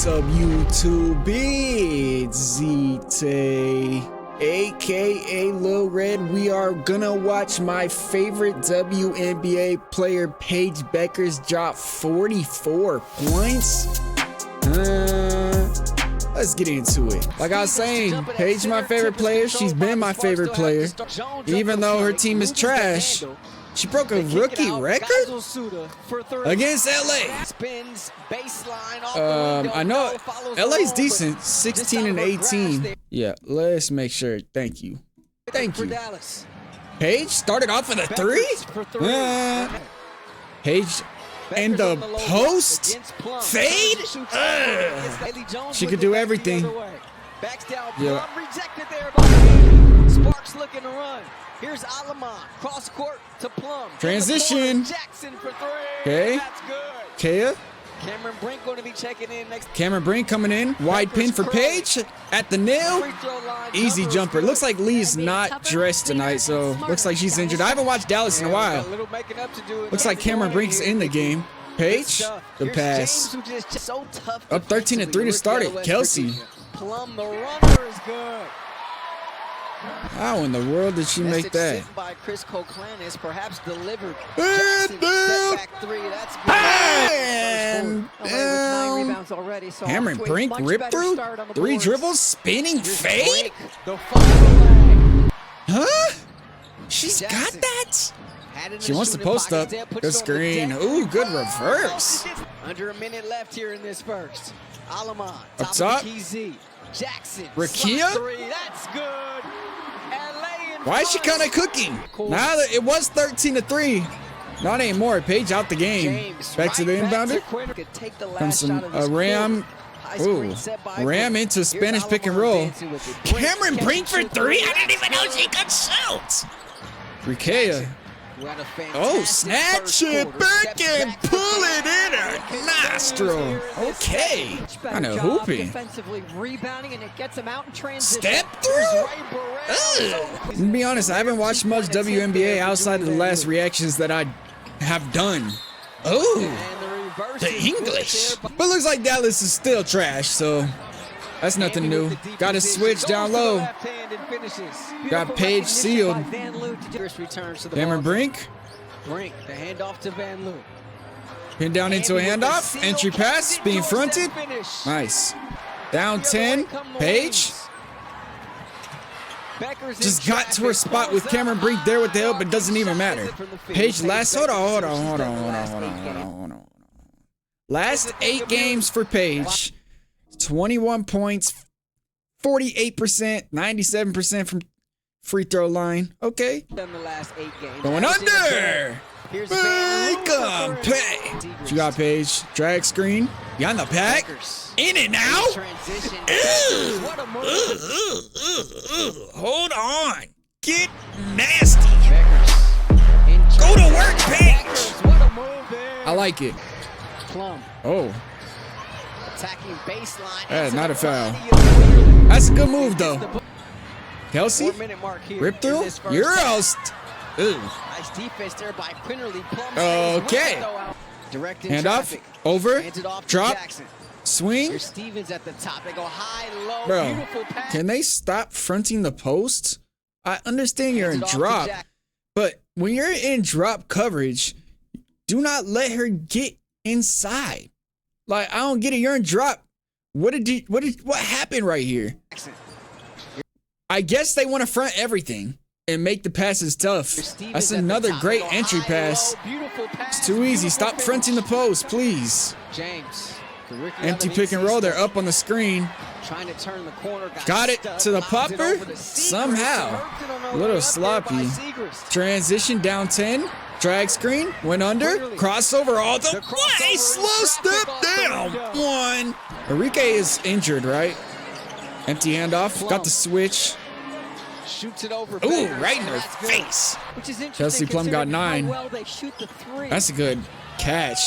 What's up, YouTube? It's ZTAY, aka Lil Red. We are gonna watch my favorite WNBA player, Paige Bueckers, drop 44 points. Let's get into it. Like I was saying, Paige my favorite player. She's been my favorite player. Even though her team is trash, she broke a rookie record against LA. I know LA's decent, 16 and 18. Yeah, let's make sure. Thank you. Thank you. Paige started off with a three? Paige and the post fade? She could do everything. Yeah. Sparks looking to run. Here's Alamon, cross court to Plum. Transition. Jackson for three. Okay. That's good. Kaya. Cameron Brink going to be checking in next. Cameron Brink coming in. Wide pin for Paige at the nail. Easy jumper. Looks like Lee's not dressed tonight, so looks like she's injured. I haven't watched Dallas in a while. Looks like Cameron Brink's in the game. Paige, good pass. Up 13-3 to start it. Kelsey. Plum, the runner is good. How in the world did she make that? By Chris Koklanis, perhaps delivered. And Cameron Brink ripped through. 3 dribbles, spinning fade. Huh? She's got that? She wants to post up. Good screen. Ooh, good reverse. Under a minute left here in this first. Alamon, up top. Jackson. Rakia? That's good. Why is she kind of cooking? Now that it was 13-3. Not anymore. Paige out the game. Back to the inbounder. Comes some ram. Ooh, ram into Spanish pick and roll. Cameron Brink for 3. I didn't even know she could shoot. Rakia. Oh, snatch it back and pull it in her nostril. Okay. Kind of hooping. Step through. To be honest, I haven't watched much WNBA outside of the last reactions that I have done. Oh, the English. But looks like Dallas is still trash, so that's nothing new. Got a switch down low. Got Paige sealed. Cameron Brink. Brink, the handoff to Van Loo. Pin down into a handoff. Entry pass, being fronted. Nice. Down 10. Paige. Just got to her spot with Cameron Brink there with the help. It doesn't even matter. Paige last. Hold on. Last 8 games for Paige. 21 points. 48%. 97% from free throw line. Okay. Going under. Come pay. She got Paige. Drag screen. Behind the pack. In and out. Hold on. Get nasty. Go to work, Paige. I like it. Oh. Attacking baseline. That's not a foul. That's a good move, though. Kelsey, rip through, Euros. Nice defense there by Quinterly. Okay. Hand off, over, drop, swing. Stevens at the top. They go high, low. Bro, can they stop fronting the post? I understand you're in drop, but when you're in drop coverage, do not let her get inside. Like, I don't get it. You're in drop. What happened right here? I guess they want to front everything and make the passes tough. That's another great entry pass. It's too easy. Stop fronting the post, please. Empty pick and roll. They're up on the screen. Got it to the popper. Somehow. A little sloppy. Transition down 10. Drag screen. Went under. Crossover all the way. Slow step down. 1. Enrique is injured, right? Empty handoff. Got the switch. Shoots it over. Ooh, right in her face. Chelsea Plum got 9. That's a good catch.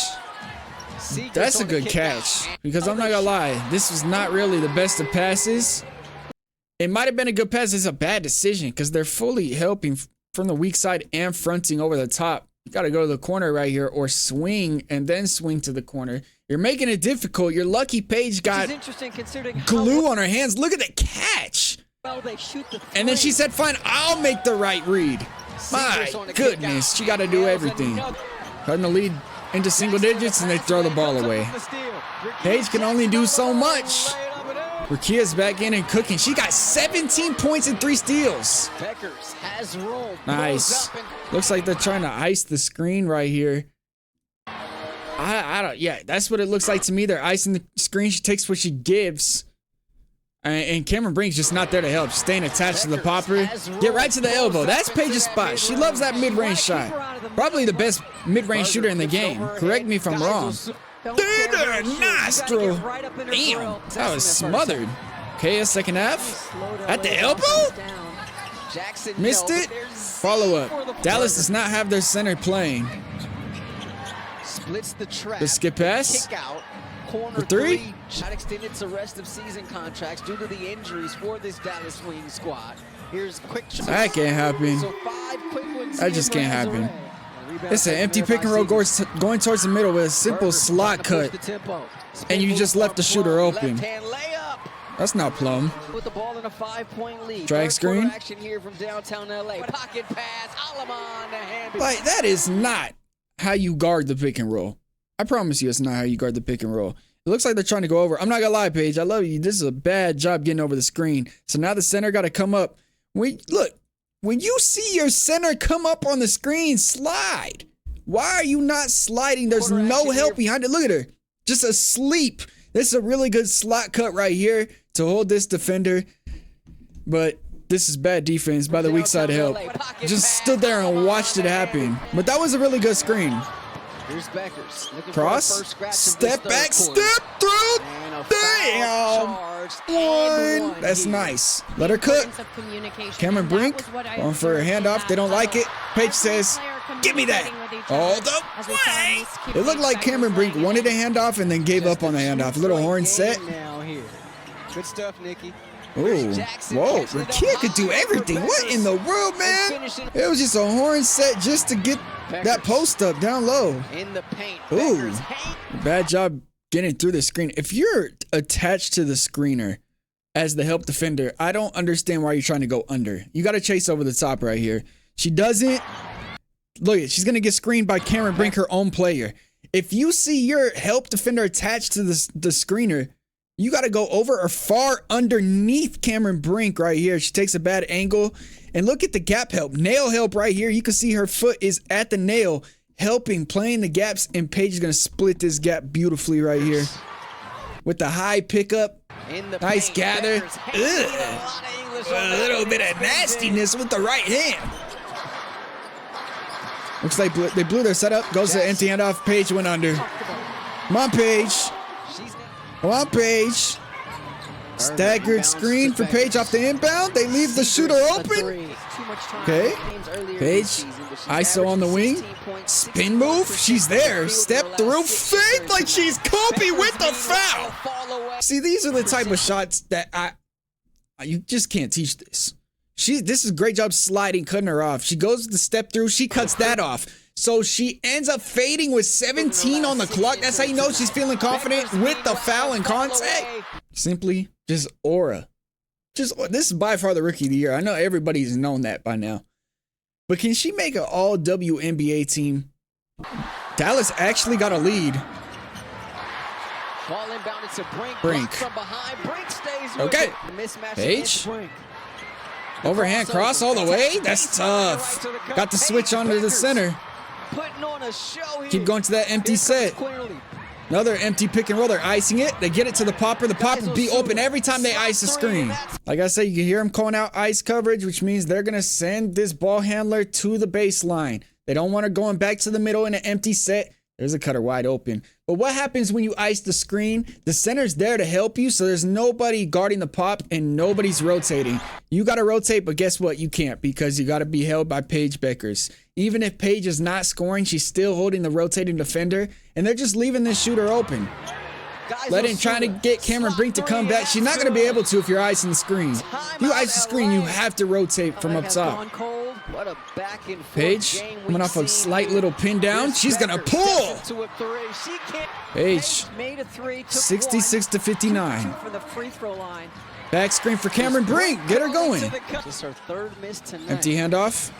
That's a good catch. Because I'm not gonna lie, this was not really the best of passes. It might have been a good pass. It's a bad decision because they're fully helping from the weak side and fronting over the top. You got to go to the corner right here or swing and then swing to the corner. You're making it difficult. You're lucky Paige got glue on her hands. Look at the catch. Well, they shoot the and then she said, fine, I'll make the right read. My goodness, she got to do everything. Cutting the lead into single digits and they throw the ball away. Paige can only do so much. Rakia's back in and cooking. She got 17 points and 3 steals. Bueckers has room. Nice. Looks like they're trying to ice the screen right here. I don't, yeah, that's what it looks like to me. They're icing the screen. She takes what she gives. And Cameron Brink's just not there to help. Staying attached to the popper. Get right to the elbow. That's Paige's spot. She loves that mid-range shot. Probably the best mid-range shooter in the game. Correct me if I'm wrong. Through the nostril. Damn, that was smothered. Okay, a second half. At the elbow? Missed it. Follow up. Dallas does not have their center playing. Splits the trap. The skip pass. Kick out. Corner For 3. Not extended to rest of season contracts due to the injuries for this Dallas Wing squad. Here's quick. That can't happen. So 5 quick ones. That just can't happen. It's an empty pick and roll going towards the middle with a simple slot cut. And you just left the shooter open. That's not plum. With the ball in a 5-point lead. Drag screen. Action here from downtown LA. Pocket pass. Alaman to hand. Like, that is not how you guard the pick and roll. I promise you it's not how you guard the pick and roll. It looks like they're trying to go over. I'm not gonna lie, Paige. I love you. This is a bad job getting over the screen. So now the center got to come up. Look, when you see your center come up on the screen, slide. Why are you not sliding? There's no help behind it. Look at her. Just asleep. This is a really good slot cut right here to hold this defender. But this is bad defense by the weak side help. Just stood there and watched it happen. But that was a really good screen. Here's Bueckers. Cross, step back, step through. Damn. One. That's nice. Let her cook. Cameron Brink going for a handoff. They don't like it. Paige says, give me that. All the way. It looked like Cameron Brink wanted a handoff and then gave up on the handoff. Little horn set. Good stuff, Nikki. Ooh, whoa, Rakia could do everything. What in the world, man? It was just a horn set just to get that post up down low. In the paint. Ooh, bad job getting through the screen. If you're attached to the screener as the help defender, I don't understand why you're trying to go under. You got to chase over the top right here. She doesn't. Look, she's going to get screened by Cameron Brink, her own player. If you see your help defender attached to the screener, you got to go over or far underneath Cameron Brink right here. She takes a bad angle. And look at the gap help. Nail help right here. You can see her foot is at the nail, helping, playing the gaps. And Paige is going to split this gap beautifully right here. With the high pickup. Nice gather. A little bit of nastiness with the right hand. Looks like they blew their setup. Goes to empty handoff. Paige went under. Come on, Paige. Come on, Paige. Staggered screen for Paige off the inbound. They leave the shooter open. Okay. Paige. ISO on the wing. Spin move. She's there. Step through. Fake like she's Kobe with the foul. See, these are the type of shots that you just can't teach this. This is a great job sliding, cutting her off. She goes to the step through. She cuts that off. So she ends up fading with 17 on the clock. That's how you know she's feeling confident with the foul and contact. Simply just aura. This is by far the rookie of the year. I know everybody's known that by now. But can she make an all WNBA team? Dallas actually got a lead. Ball inbounded to Brink. From behind. Brink stays with okay. Mismatch Paige. Overhand cross all the way. That's tough. Got the switch onto the center. Keep going to that empty set. Another empty pick and roll. They're icing it. They get it to the popper. The popper be open every time they ice the screen. Like I said, you can hear them calling out ice coverage, which means they're going to send this ball handler to the baseline. They don't want her going back to the middle in an empty set. There's a cutter wide open. But what happens when you ice the screen? The center's there to help you, so there's nobody guarding the pop and nobody's rotating. You got to rotate, but guess what? You can't because you got to be held by Paige Bueckers. Even if Paige is not scoring, she's still holding the rotating defender, and they're just leaving this shooter open. Letting trying to get Cameron Brink to come back. She's not going to be able to if you're icing the screen. You ice the screen, you have to rotate from up top. Paige coming off a slight little pin down. She's going to pull. Paige, 66 to 59. Back screen for Cameron Brink. Get her going. Empty handoff.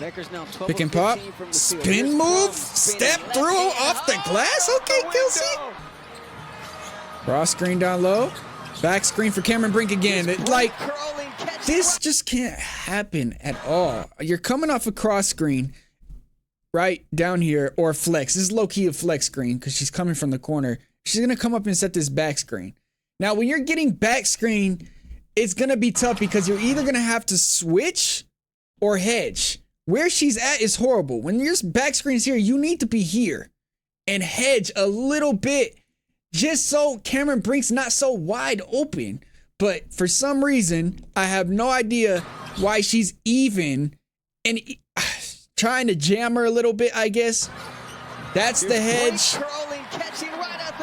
Pick and pop. Spin move. Step through off the glass. Okay, Kelsey. Cross screen down low. Back screen for Cameron Brink again. This just can't happen at all. You're coming off a cross screen right down here or flex. This is low-key a flex screen because she's coming from the corner. She's going to come up and set this back screen. Now, when you're getting back screen, it's going to be tough because you're either going to have to switch or hedge. Where she's at is horrible. When your back screen's here, you need to be here and hedge a little bit just so Cameron Brink's not so wide open. But for some reason, I have no idea why she's even and trying to jam her a little bit, I guess. That's the hedge.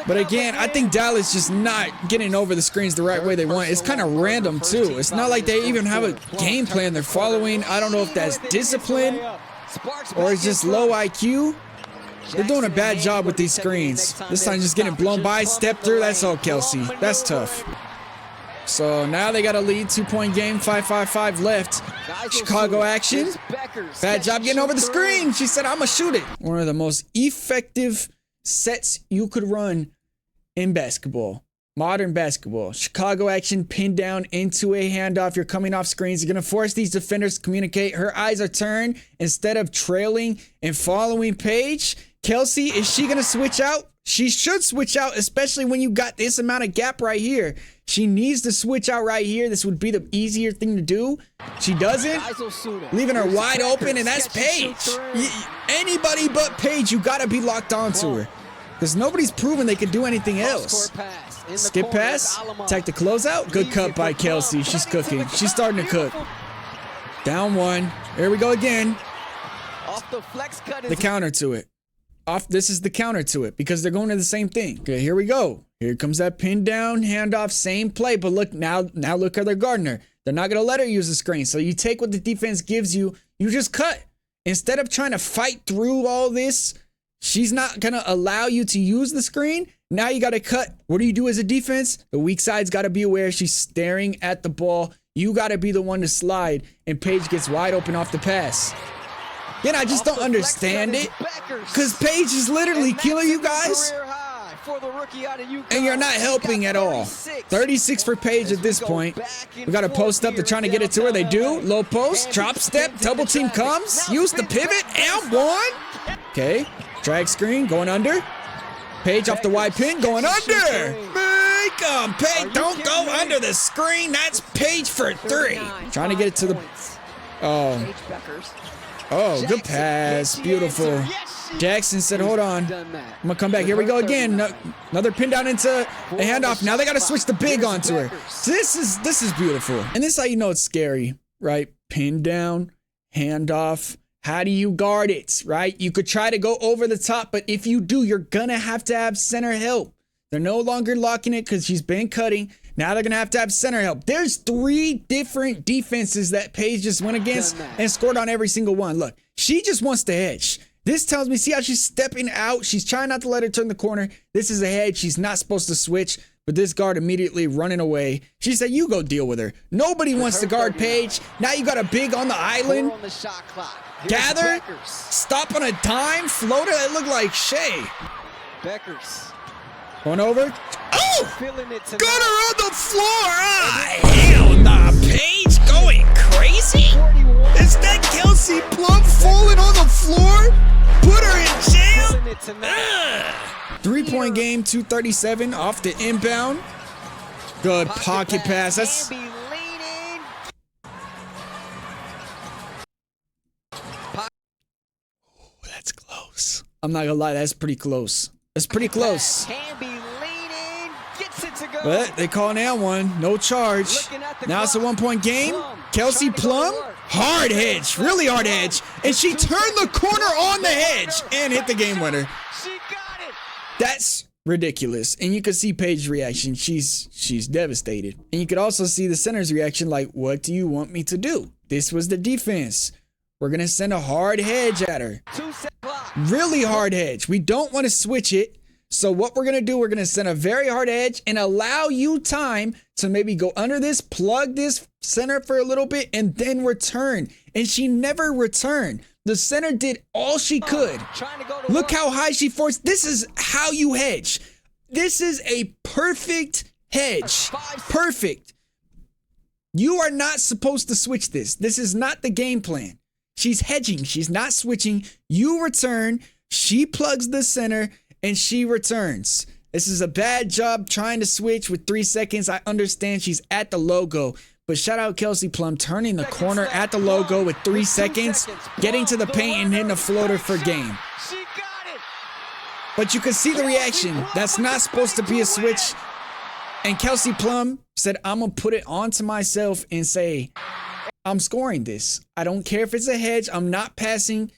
But again, I think Dallas just not getting over the screens the right way they want. It's kind of random too. It's not like they even have a game plan they're following. I don't know if that's discipline or it's just low IQ. They're doing a bad job with these screens. This time just getting blown by, step through. That's all, Kelsey. That's tough. So now they got a lead, 2-point game, 5:55 left. Chicago action. Bad job getting over the screen. She said, I'm going to shoot it. One of the most effective sets you could run in basketball. Modern basketball. Chicago action, pinned down into a handoff. You're coming off screens. You're going to force these defenders to communicate. Her eyes are turned. Instead of trailing and following Paige, Kelsey, is she going to switch out? She should switch out, especially when you got this amount of gap right here. She needs to switch out right here. This would be the easier thing to do. She doesn't, leaving her wide open, and that's Paige. Anybody but Paige, you got to be locked onto her because nobody's proven they can do anything else. Skip pass, attack the closeout. Good cut by Kelsey. She's cooking. She's starting to cook. Down one. Here we go again. The counter to it. This is the counter to it because they're going to the same thing. Okay, here we go. Here comes that pin down, handoff, same play. But look, now look at their Gardner. They're not going to let her use the screen. So you take what the defense gives you, you just cut. Instead of trying to fight through all this, she's not going to allow you to use the screen. Now you got to cut. What do you do as a defense? The weak side's got to be aware she's staring at the ball. You got to be the one to slide, and Paige gets wide open off the pass. Again, I just don't understand it because Paige is literally killing you guys and you're not helping at all. 36 for Paige at this point. We got to post up. They're trying to get it to her. They do. Low post, drop step, double team comes. Use the pivot and one. Okay, drag screen going under. Paige off the wide pin going under. Make 'em. Paige, don't go under the screen. That's Paige for 3. Trying to get it to the... Oh, good pass. Beautiful. Jackson said, hold on. I'm going to come back. Here we go again. Another pin down into a handoff. Now they got to switch the big onto her. So this is beautiful. And this is how you know it's scary, right? Pin down, handoff. How do you guard it, right? You could try to go over the top, but if you do, you're going to have center help. They're no longer locking it because she's been cutting. Now they're going to have center help. There's 3 different defenses that Paige just went against and scored on every single one. Look, she just wants to hedge. This tells me, see how she's stepping out? She's trying not to let her turn the corner. This is a hedge. She's not supposed to switch, but this guard immediately running away. She said, you go deal with her. Nobody wants to guard Paige. Now you got a big on the island. Gather, stop on a dime, floater. It looked like Shea. Bueckers. Going over. Oh! Got her on the floor. Hell nah. Paige going crazy? Is that Kelsey Plum falling on the floor? Put her in jail? 3-point game, 2:37 off the inbound. Good pocket pass. That's... That's close. I'm not gonna lie, that's pretty close. That's pretty close. But they call now one. No charge. Now it's a 1-point game. Kelsey Plum. Hard hedge. Really hard hedge. And she turned the corner on the hedge and hit the game winner. That's ridiculous. And you could see Paige's reaction. She's devastated. And you could also see the center's reaction like, what do you want me to do? This was the defense. We're going to send a hard hedge at her. Really hard hedge. We don't want to switch it. So what we're going to do, we're going to send a very hard edge and allow you time to maybe go under this, plug this center for a little bit, and then return. And she never returned. The center did all she could. Look how high she forced. This is how you hedge. This is a perfect hedge. Perfect. You are not supposed to switch this. This is not the game plan. She's hedging. She's not switching. You return. She plugs the center and she returns. This is a bad job trying to switch with 3 seconds. I understand she's at the logo, but shout out Kelsey Plum turning the corner at the logo with 3 seconds, getting to the paint and hitting a floater for game. But you can see the reaction. That's not supposed to be a switch. And Kelsey Plum said, I'm going to put it onto myself and say, I'm scoring this. I don't care if it's a hedge. I'm not passing.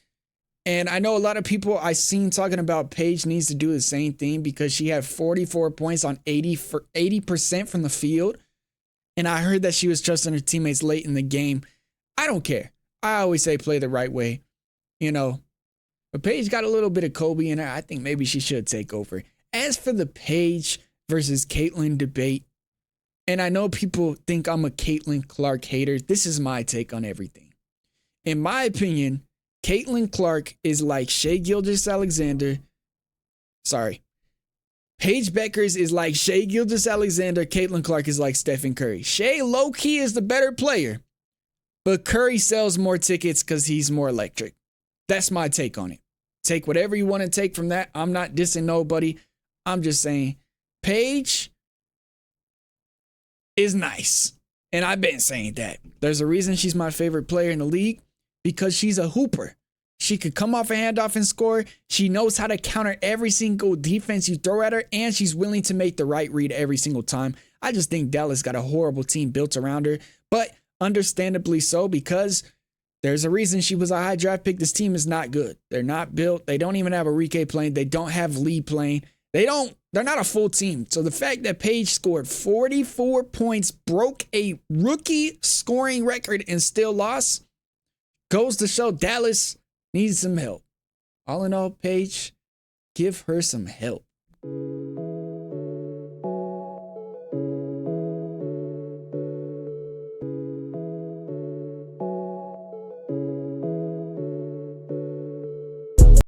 And I know a lot of people I've seen talking about Paige needs to do the same thing because she had 44 points on 80% from the field. And I heard that she was trusting her teammates late in the game. I don't care. I always say play the right way, you know. But Paige got a little bit of Kobe in her. I think maybe she should take over. As for the Paige versus Caitlyn debate, and I know people think I'm a Caitlyn Clark hater. This is my take on everything. In my opinion, Caitlyn Clark is like Shai Gilgeous-Alexander. Sorry. Paige Bueckers is like Shai Gilgeous-Alexander. Caitlyn Clark is like Stephen Curry. Shai low-key is the better player, but Curry sells more tickets because he's more electric. That's my take on it. Take whatever you want to take from that. I'm not dissing nobody. I'm just saying Paige is nice. And I've been saying that. There's a reason she's my favorite player in the league. Because she's a hooper. She could come off a handoff and score. She knows how to counter every single defense you throw at her, and she's willing to make the right read every single time. I just think Dallas got a horrible team built around her, but understandably so because there's a reason she was a high draft pick. This team is not good. They're not built. They don't even have Enrique playing. They don't have Lee playing. They're not a full team. So the fact that Paige scored 44 points, broke a rookie scoring record, and still lost goes to show Dallas needs some help. All in all, Paige, give her some help.